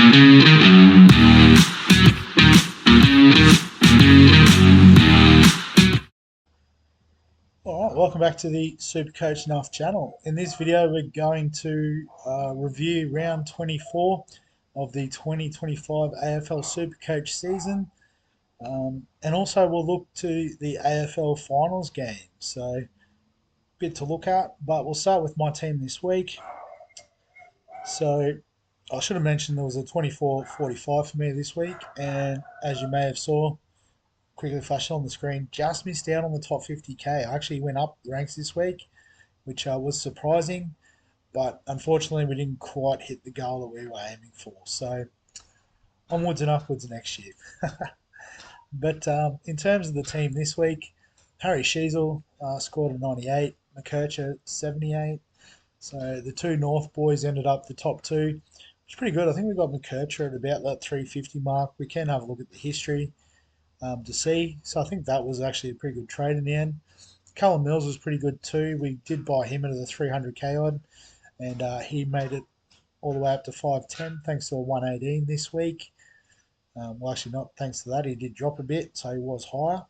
Alright, welcome back to the Supercoach Enough channel. In this video we're going to review round 24 of the 2025 AFL Supercoach season, and also we'll look to the AFL Finals game. So, bit to look at, but we'll start with my team this week. So, I should have mentioned there was a 24-45 for me this week, and as you may have saw, quickly flashed on the screen, just missed out on the top 50k. I actually went up the ranks this week, which was surprising, but unfortunately we didn't quite hit the goal that we were aiming for. So onwards and upwards next year. But in terms of the team this week, Harry Sheasel scored a 98, McKercher 78. So the two North boys ended up the top two, which is pretty good. I think we got McKercher at about that 350 mark. We can have a look at the history to see. So I think that was actually a pretty good trade in the end. Callum Mills was pretty good too. We did buy him at the 300k odd, and he made it all the way up to 510 thanks to a 118 this week. Well, actually, not thanks to that. He did drop a bit, so he was higher.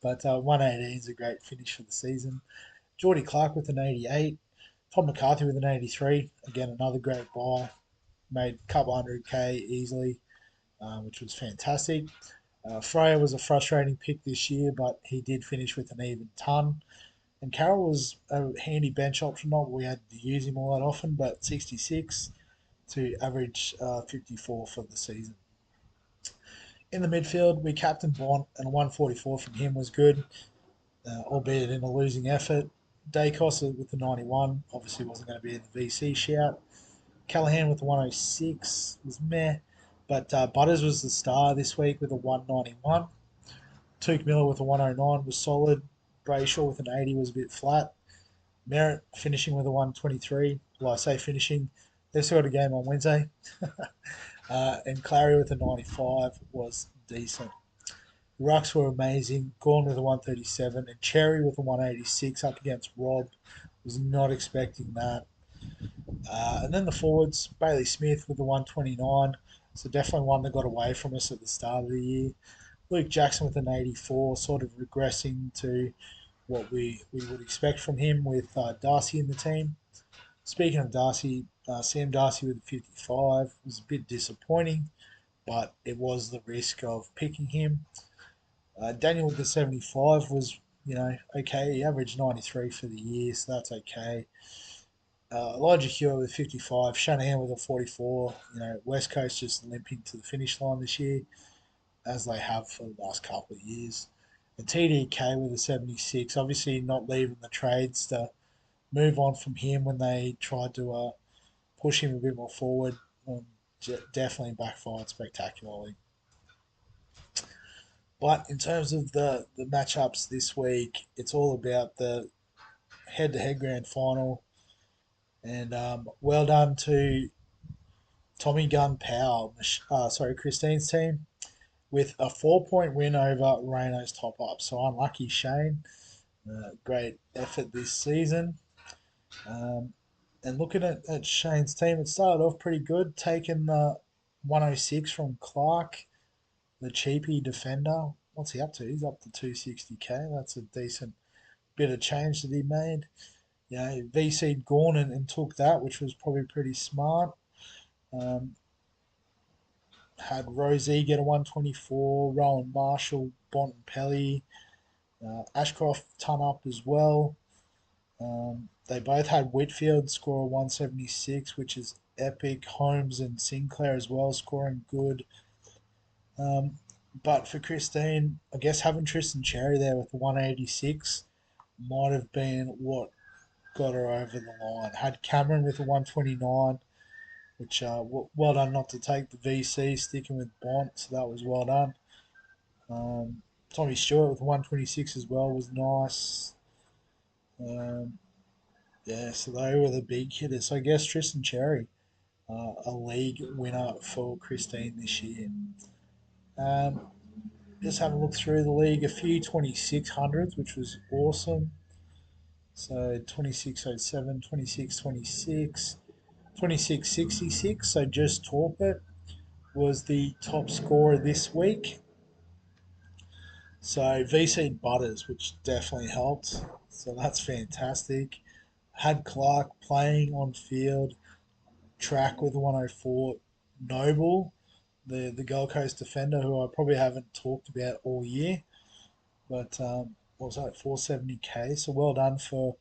But 118 is a great finish for the season. Geordie Clark with an 88. Tom McCarthy with an 83. Again, another great buy. Made a couple 100k easily, which was fantastic. Freo was a frustrating pick this year, but he did finish with an even ton. And Carroll was a handy bench option. Not we had to use him all that often, but 66 to average 54 for the season. In the midfield, we captained Bont, and a 144 from him was good, albeit in a losing effort. Dacos with the 91 obviously wasn't going to be in the VC shout. Callahan with the 106 was meh, but Butters was the star this week with a 191. Took Miller with a 109 was solid. Brayshaw with an 80 was a bit flat. Merritt finishing with a 123. Well, I say finishing, they still got a game on Wednesday. And Clary with a 95 was decent. The rucks were amazing. Gorn with a 137 and Cherry with a 186 up against Rob. Was not expecting that. And then the forwards, Bailey Smith with the 129. So definitely one that got away from us at the start of the year. Luke Jackson with an 84, sort of regressing to what we would expect from him with Darcy in the team. Speaking of Darcy, Sam Darcy with a 55 was a bit disappointing, but it was the risk of picking him. Daniel with the 75 was, okay. He averaged 93 for the year, so that's okay. Elijah Hewitt with 55, Shanahan with a 44. West Coast just limping to the finish line this year, as they have for the last couple of years. And TDK with a 76, obviously not leaving the trades to move on from him when they tried to push him a bit more forward. Definitely backfired spectacularly. But in terms of the matchups this week, it's all about the head-to-head grand final. And well done to Tommy Gun Powell, Christine's team, with a 4-point win over Reno's top up. So unlucky Shane. Great effort this season. And looking at Shane's team, it started off pretty good, taking the 106 from Clark, the cheapie defender. What's he up to? He's up to 260k. That's a decent bit of change that he made. VC'd Gorn and took that, which was probably pretty smart. Had Rosie get a 124, Rowan Marshall, Bont and Pelly, Ashcroft ton up as well. They both had Whitfield score a 176, which is epic. Holmes and Sinclair as well scoring good. But for Christine, I guess having Tristan Cherry there with the 186 might have been what got her over the line. Had Cameron with a 129, which well done not to take the VC, sticking with Bont, so that was well done. Tommy Stewart with 126 as well was nice. So they were the big hitters. So I guess Tristan Cherry, a league winner for Christine this year. Just having a look through the league, a few 2600s, which was awesome. So 2607, 2626. 26.66. So just Torpet was the top scorer this week. So VC Butters, which definitely helped. So that's fantastic. Had Clark playing on field, track with 104. Noble, the Gold Coast defender, who I probably haven't talked about all year, but what was that, 470k? So well done for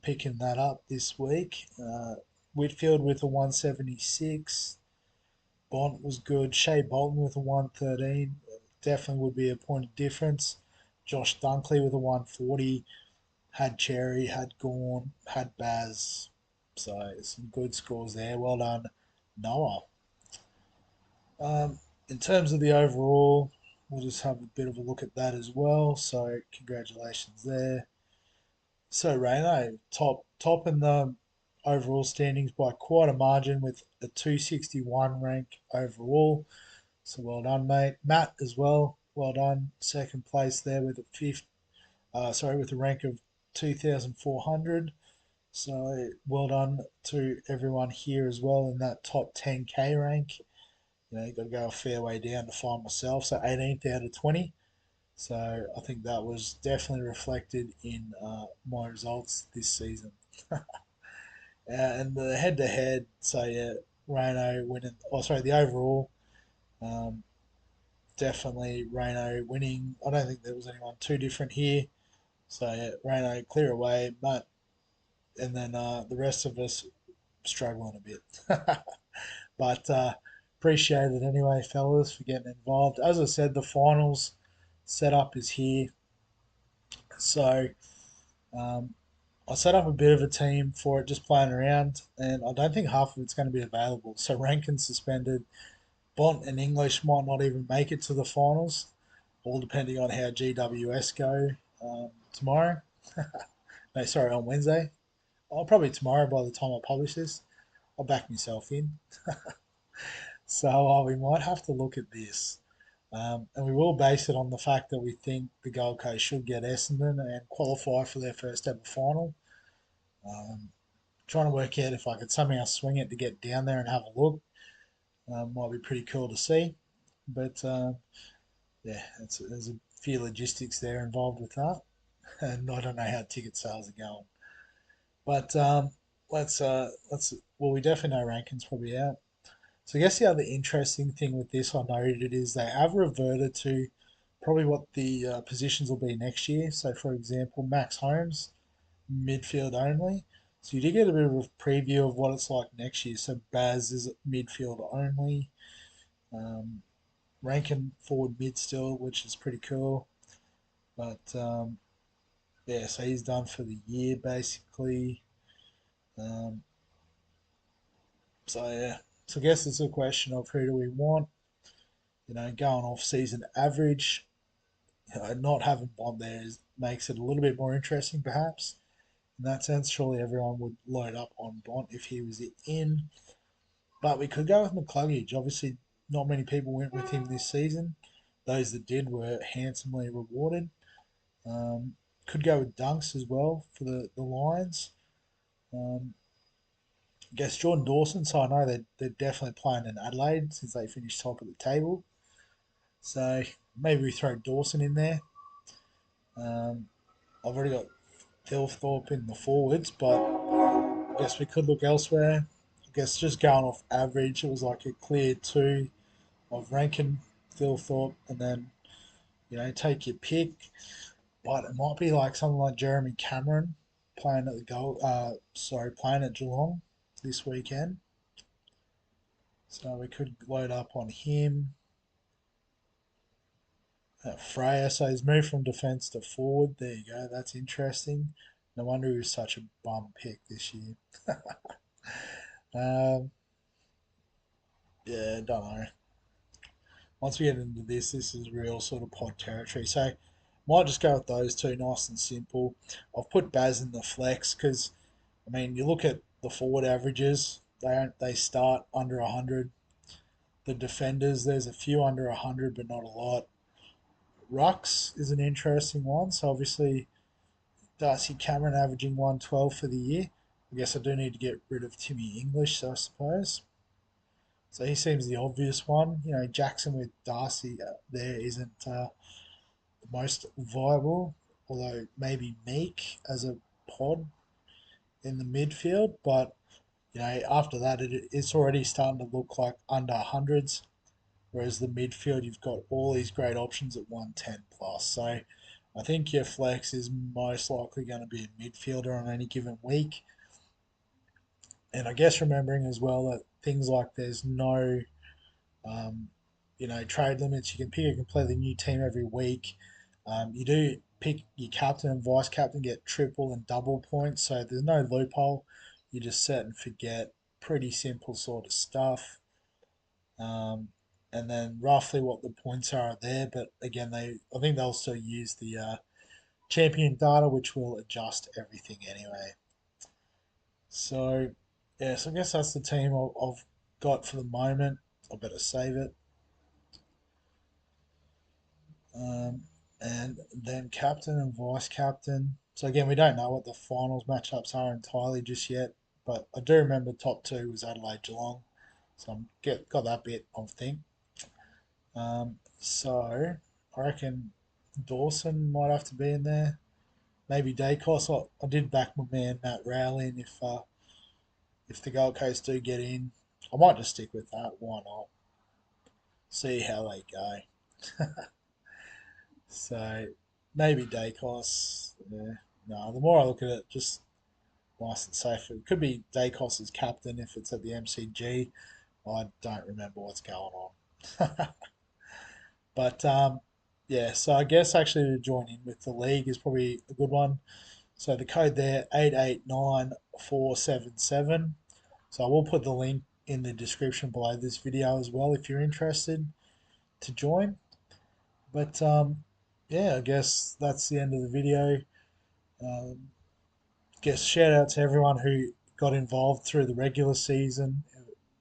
picking that up this week. Whitfield with a 176. Bont was good. Shea Bolton with a 113. Definitely would be a point of difference. Josh Dunkley with a 140. Had Cherry, had Gorn, had Baz. So some good scores there. Well done, Noah. In terms of the overall, we'll just have a bit of a look at that as well. So congratulations there. So Reno, top in the overall standings by quite a margin with a 261 rank overall. So well done, mate. Matt as well. Well done. Second place there with a with a rank of 2,400. So well done to everyone here as well in that top 10k rank. You've got to go a fair way down to find myself. So 18th out of 20. So I think that was definitely reflected in my results this season. And the head to head, so yeah, Reno winning. Oh, sorry, the overall, um, definitely Reno winning. I don't think there was anyone too different here. So yeah, Reno clear away, but and then the rest of us struggling a bit. But appreciate it anyway, fellas, for getting involved. As I said, the finals setup is here. So um, I set up a bit of a team for it, just playing around, and I don't think half of it's going to be available. So Rankin suspended. Bont and English might not even make it to the finals, all depending on how GWS go tomorrow. No, sorry, on Wednesday. I'll probably tomorrow by the time I publish this. I'll back myself in. So we might have to look at this. And we will base it on the fact that we think the Gold Coast should get Essendon and qualify for their first ever final. Um, Trying to work out if I could somehow swing it to get down there and have a look. Might be pretty cool to see. But yeah, there's a few logistics there involved with that. And I don't know how ticket sales are going. But well, we definitely know rankings probably out. So I guess the other interesting thing with this I noted is they have reverted to probably what the positions will be next year. So for example, Max Holmes, midfield only. So you did get a bit of a preview of what it's like next year. So Baz is midfield only. Um, Rankin forward mid still, which is pretty cool. But yeah, so he's done for the year basically. Um, so yeah, so I guess it's a question of who do we want. Going off season average, not having Bond there makes it a little bit more interesting, perhaps. In that sense, surely everyone would load up on Bond if he was in. But we could go with McCluggage. Obviously, not many people went with him this season. Those that did were handsomely rewarded. Could go with Dunks as well for the Lions. I guess Jordan Dawson, so I know they're definitely playing in Adelaide since they finished top of the table. So maybe we throw Dawson in there. I've already got Thilthorpe in the forwards, but I guess we could look elsewhere. I guess just going off average, it was like a clear two of Rankin, Thilthorpe, and then take your pick. But it might be like something like Jeremy Cameron playing at the goal. Playing at Geelong this weekend. So we could load up on him. Freya, so he's moved from defence to forward. There you go. That's interesting. No wonder he was such a bum pick this year. Um, yeah, don't know. Once we get into this is real sort of pod territory. So might just go with those two, nice and simple. I've put Baz in the flex because, I mean, you look at the forward averages. They start under 100. The defenders, there's a few under 100, but not a lot. Rux is an interesting one. So obviously Darcy Cameron averaging 112 for the year. I guess I do need to get rid of Timmy English, I suppose. So he seems the obvious one. You know, Jackson with Darcy there isn't the most viable, although maybe Meek as a pod in the midfield. But you know, after that, it's already starting to look like under hundreds. Whereas the midfield, you've got all these great options at 110 plus. So I think your flex is most likely going to be a midfielder on any given week. And I guess remembering as well that things like there's no, um, trade limits. You can pick a completely new team every week. You do pick your captain and vice captain get triple and double points. So there's no loophole. You just set and forget. Pretty simple sort of stuff. Um, and then roughly what the points are there. But again, I think they'll still use the champion data, which will adjust everything anyway. So yeah, so I guess that's the team I've got for the moment. I better save it. Um, and then captain and vice captain. So again, we don't know what the finals matchups are entirely just yet, but I do remember top two was Adelaide Geelong, so got that bit of thing. So I reckon Dawson might have to be in there. Maybe Dacos. I did back my man Matt Rowley in if the Gold Coast do get in. I might just stick with that. Why not? See how they go. So maybe Dacos. Yeah. No, the more I look at it, just nice and safe. It could be Dacos as captain if it's at the MCG. I don't remember what's going on. But yeah, so I guess actually to join in with the league is probably a good one. So the code there 889477. So I will put the link in the description below this video as well if you're interested to join. But yeah, I guess that's the end of the video. Um, guess shout out to everyone who got involved through the regular season.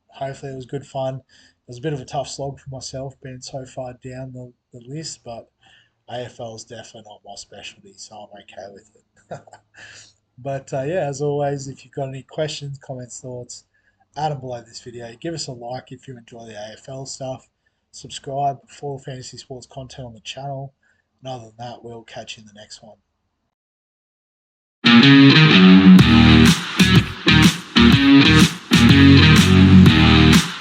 Hopefully, it was good fun. It was a bit of a tough slog for myself being so far down the list, but AFL is definitely not my specialty, so I'm okay with it. But yeah, as always, if you've got any questions, comments, thoughts, add them below this video. Give us a like if you enjoy the AFL stuff. Subscribe for fantasy sports content on the channel. And other than that, we'll catch you in the next one.